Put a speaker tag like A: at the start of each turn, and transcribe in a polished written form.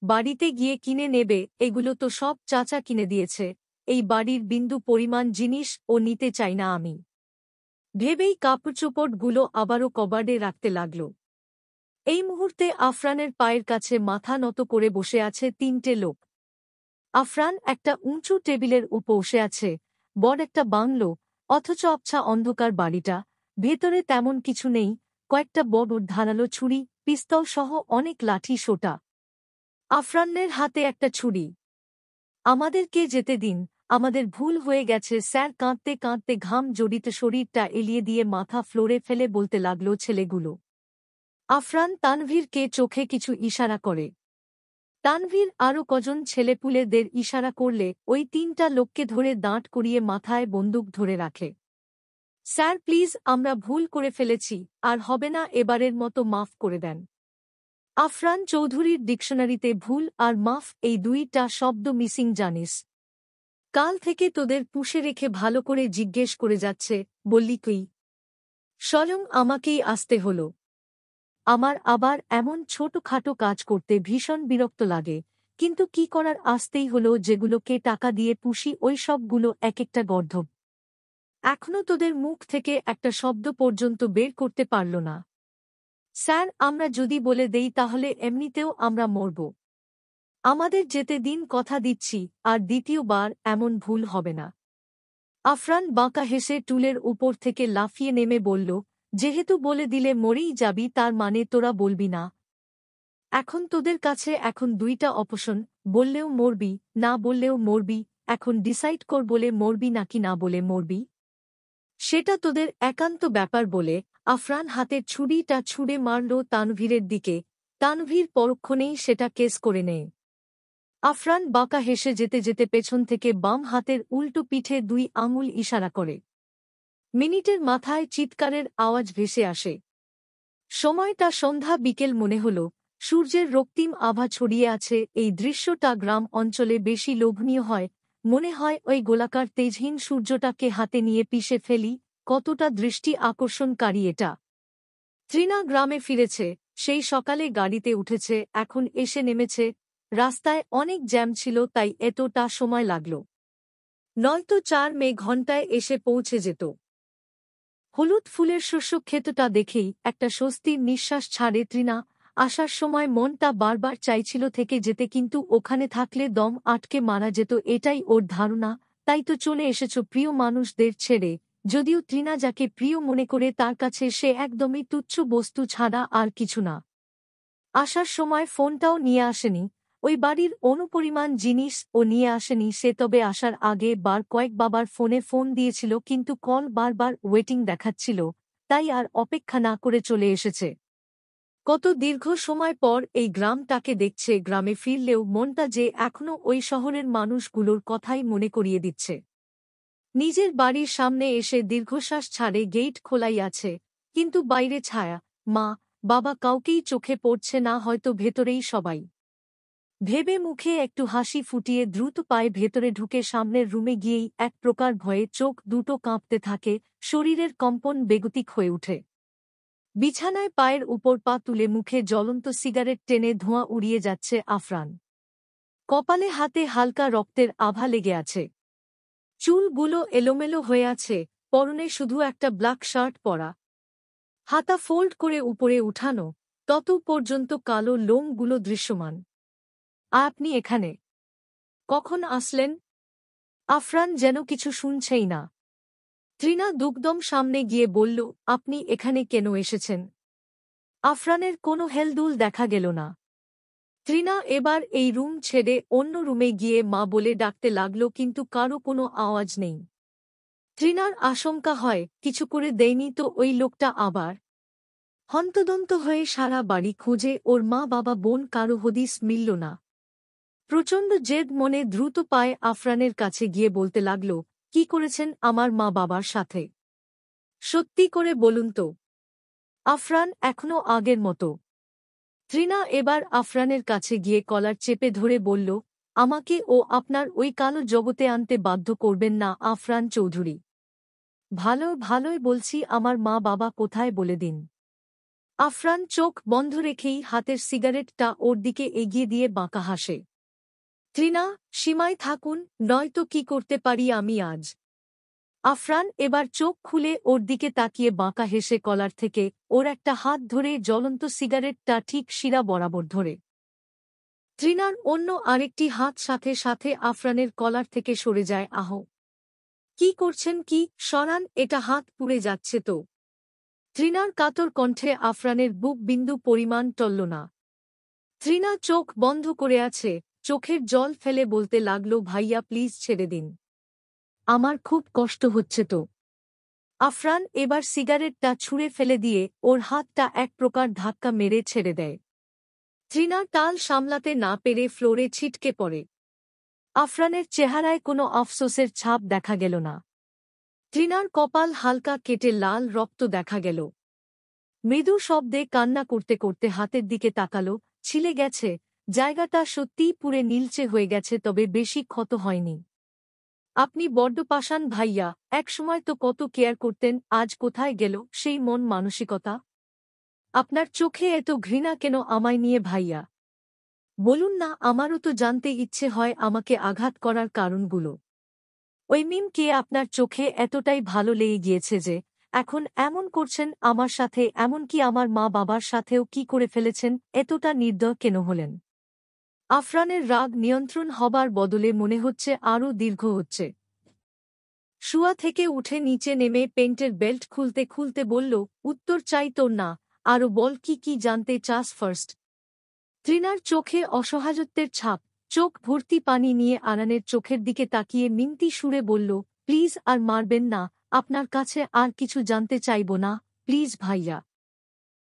A: বাড়িতে গিয়ে কিনে নেবে, এগুলো তো সব চাচা কিনে দিয়েছে, এই বাড়ির বিন্দু পরিমাণ জিনিস ও নিতে চাই না আমি। ভেবেই কাপড়চোপড়গুলো আবারও কবার্ডে রাখতে লাগল। এই মুহূর্তে আফরানের পায়ের কাছে মাথা নত করে বসে আছে তিনটে লোক। আফরান একটা উঁচু টেবিলের উপর বসে আছে, বড় একটা বাংলো, অথচ আবছা অন্ধকার বাড়িটা, ভেতরে তেমন কিছু নেই, কয়েকটা বড় ধারালো ছুরি, পিস্তল সহ অনেক লাঠি সোটা। আফরানের হাতে একটা ছুরি। আমাদেরকে যেতে দিন, আমাদের ভুল হয়ে গেছে স্যার, কাঁদতে কাঁদতে ঘাম জড়িত শরীরটা এলিয়ে দিয়ে মাথা ফ্লোরে ফেলে বলতে লাগল ছেলেগুলো। আফরান তানভীরকে চোখে কিছু ইশারা করে। তানভীর আরও কজন ছেলেপুলেদের ইশারা করলে ওই তিনটা লোককে ধরে দাঁড় করিয়ে মাথায় বন্দুক ধরে রাখে। স্যার প্লিজ, আমরা ভুল করে ফেলেছি, আর হবে না, এবারের মতো মাফ করে দেন। আফরান চৌধুরীর ডিকশনারিতে ভুল আর মাফ এই দুইটা শব্দ মিসিং জানিস? কাল থেকে তোদের পুষে রেখে ভালো করে জিজ্ঞেস করে যাচ্ছে, বললি কই? স্বয়ং আমাকেই আসতে হলো। আমার আবার এমন ছোটখাটো কাজ করতে ভীষণ বিরক্ত লাগে, কিন্তু কি করার, আসতেই হলো। যেগুলোকে টাকা দিয়ে পুষি ওই সবগুলো এক একটা গর্ধব। এখনো তোদের মুখ থেকে একটা শব্দ পর্যন্ত বের করতে পারল না। স্যার, আমরা যদি বলে দেই তাহলে এমনিতেও আমরা মরব। আমাদের যেতে দিন, কথা দিচ্ছি, আর দ্বিতীয়বার এমন ভুল হবে না। আফরান বাঁকা হেসে টুলের উপর থেকে লাফিয়ে নেমে বলল, যেহেতু বলে দিলে মরেই যাবি, তার মানে তোরা বলবি না? এখন তোদের কাছে এখন দুইটা অপশন, বললেও মরবি, না বললেও মরবি। এখন ডিসাইড কর, বলে মরবি নাকি না বলে মরবি। সেটা তোদের একান্ত ব্যাপার। বলে আফরান হাতের ছুরিটা ছুঁড়ে মারল তানভীরের দিকে। তানভীর পরক্ষণেই সেটা কেস করে নেয়। আফরান বাঁকা হেসে যেতে যেতে পেছন থেকে বাম হাতের উল্টো পিঠে 2 আঙুল ইশারা করে। মিনিটের মাথায় চিৎকারের আওয়াজ ভেসে আসে। সময়টা সন্ধ্যা বিকেল মনে হল, সূর্যের রক্তিম আভা ছড়িয়ে আছে। এই দৃশ্যটা গ্রাম অঞ্চলে বেশি লোভনীয় হয়। মনে হয় ওই গোলাকার তেজহীন সূর্যটাকে হাতে নিয়ে পিষে ফেলি। কতটা দৃষ্টি আকর্ষণকারী এটা। তৃণা গ্রামে ফিরেছে, সেই সকালে গাড়িতে উঠেছে, এখন এসে নেমেছে। রাস্তায় অনেক জ্যাম ছিল, তাই এতটা সময় লাগল। নয়তো 4 ঘন্টায় এসে পৌঁছে যেত। হলুদ ফুলের শস্যক্ষেতটা দেখেই একটা স্বস্তির নিঃশ্বাস ছাড়ে তৃণা। আসার সময় মনটা বারবার চাইছিল থেকে যেতে, কিন্তু ওখানে থাকলে দম আটকে মারা যেত, এটাই ওর ধারণা। তাই তো চলে এসেছ প্রিয় মানুষদের ছেড়ে। যদিও তৃণা যাকে প্রিয় মনে করে তার কাছে সে একদমই তুচ্ছ বস্তু ছাড়া আর কিছু না। আসার সময় ফোনটাও নিয়ে আসেনি, ওই বাড়ির অনুপরিমাণ জিনিস ও নিয়ে আসেনি সে। তবে আসার আগে কয়েক বাবার ফোনে ফোন দিয়েছিল, কিন্তু কল বারবার ওয়েটিং দেখাচ্ছিল, তাই আর অপেক্ষা না করে চলে এসেছে। কত দীর্ঘ সময় পর এই গ্রামটাকে দেখছে। গ্রামে ফিরলেও মনটা যে এখনো ওই শহরের মানুষগুলোর কথাই মনে করিয়ে দিচ্ছে। নিজের বাড়ির সামনে এসে দীর্ঘশ্বাস ছাড়ে। গেট খোলাই আছে, কিন্তু বাইরে ছায়া, মা বাবা কাউকেই চোখে পড়ছে না, হয়তো ভেতরেই সবাই। ভেবে মুখে একটু হাসি ফুটিয়ে দ্রুত পায়ে ভেতরে ঢুকে সামনের রুমে গিয়েই এক প্রকার ভয়ে চোখ দুটো কাঁপতে থাকে, শরীরের কম্পন বেগতিক হয়ে ওঠে। বিছানায় পায়ের উপর পা তুলে মুখে জ্বলন্ত সিগারেট টেনে ধোঁয়া উড়িয়ে যাচ্ছে আফরান। কপালে হাতে হালকা রক্তের আভা লেগে আছে। চুলগুলো এলোমেলো হয়ে আছে, পরনে শুধু একটা ব্ল্যাক শার্ট পরা, হাতা ফোল্ড করে উপরে উঠানো, তত পর্যন্ত কালো লোমগুলো দৃশ্যমান। আপনি এখানে কখন আসলেন? আফরান যেন কিছু শুনছেই না। তৃণা দুকদম সামনে গিয়ে বলল, আপনি এখানে কেন এসেছেন? আফরানের কোনো হেলদুল দেখা গেল না। তৃণা এবার এই রুম ছেড়ে অন্য রুমে গিয়ে মা বলে ডাকতে লাগল, কিন্তু কারো কোনো আওয়াজ নেই। তৃণার আশঙ্কা হয় কিছু করে দেয়নি তো ওই লোকটা আবার। হন্তদন্ত হয়ে সারা বাড়ি খুঁজে, ওর মা বাবা বোন কারো হদিস মিলল না। প্রচণ্ড জেদ মনে দ্রুত পায়ে আফরানের কাছে গিয়ে বলতে লাগল, কি করেছেন আমার মা বাবার সাথে? সত্যি করে বলুন তো। আফরান এখনো আগের মতো। তৃণা এবার আফরানের কাছে গিয়ে কলার চেপে ধরে বলল, আমাকে ও আপনার ওই কালো জগতে আনতে বাধ্য করবেন না আফরান চৌধুরী। ভালোই বলছি, আমার মা বাবা কোথায় বলে দিন। আফরান চোখ বন্ধ রেখেই হাতের সিগারেটটা ওর দিকে এগিয়ে দিয়ে বাঁকা হাসে। তৃণা, সীমায় থাকুন, নয়তো কি করতে পারি আমি আজ। আফরান এবার চোখ খুলে ওর দিকে তাকিয়ে বাঁকা হেসে কলার থেকে ওর একটা হাত ধরে জ্বলন্ত সিগারেটটা ঠিক শিরা বরাবর ধরে। তৃণার অন্য আরেকটি হাত সাথে সাথে আফরানের কলার থেকে সরে যায়। আহ, কি করছেন কি, সরান, এটা হাত পুড়ে যাচ্ছে তো। তৃণার কাতর কণ্ঠে আফরানের বুক বিন্দু পরিমাণ টলল না। তৃণা চোখ বন্ধ করে আছে, চোখের জল ফেলে বলতে লাগল, ভাইয়া প্লিজ ছেড়ে দিন, আমার খুব কষ্ট হচ্ছে তো। আফরান এবার সিগারেটটা ছুঁড়ে ফেলে দিয়ে ওর হাতটা এক প্রকার ধাক্কা মেরে ছেড়ে দেয়। তৃণা টাল সামলাতে না পেরে ফ্লোরে ছিটকে পড়ে। আফরানের চেহারায় কোনো আফসোসের ছাপ দেখা গেল না। তৃণার কপাল হালকা কেটে লাল রক্ত দেখা গেল। মৃদু শব্দে কান্না করতে করতে হাতের দিকে তাকালো, ছিলে গেছে, জায়গাটা সত্যিই পুড়ে নীলচে হয়ে গেছে, তবে বেশি ক্ষত হয়নি। আপনি বড্ড পাষাণ ভাইয়া, একসময় তো কত কেয়ার করতেন, আজ কোথায় গেল সেই মন মানসিকতা? আপনার চোখে এত ঘৃণা কেন আমায় নিয়ে ভাইয়া? বলুন না, আমারও তো জানতে ইচ্ছে হয় আমাকে আঘাত করার কারণগুলো। ওই মিম কে আপনার চোখে এতটাই ভালো লেগে গিয়েছে যে এখন এমন করছেন আমার সাথে, এমনকি আমার মা বাবার সাথেও কি করে ফেলেছেন, এতটা নির্দয় কেন হলেন? আফরানের রাগ নিয়ন্ত্রণ হবার বদলে মনে হচ্ছে আরও দীর্ঘ হচ্ছে। শুয়া থেকে উঠে নিচে নেমে পেন্টের বেল্ট খুলতে খুলতে বলল, উত্তর চাই তোর না, আরও বল কি কি জানতে চাস ফার্স্ট। তৃণার চোখে অসহায়ত্বের ছাপ, চোখ ভর্তি পানি নিয়ে আরানের চোখের দিকে তাকিয়ে মিনতি সুরে বলল, প্লিজ আর মারবেন না, আপনার কাছে আর কিছু জানতে চাইব না, প্লিজ ভাইয়া।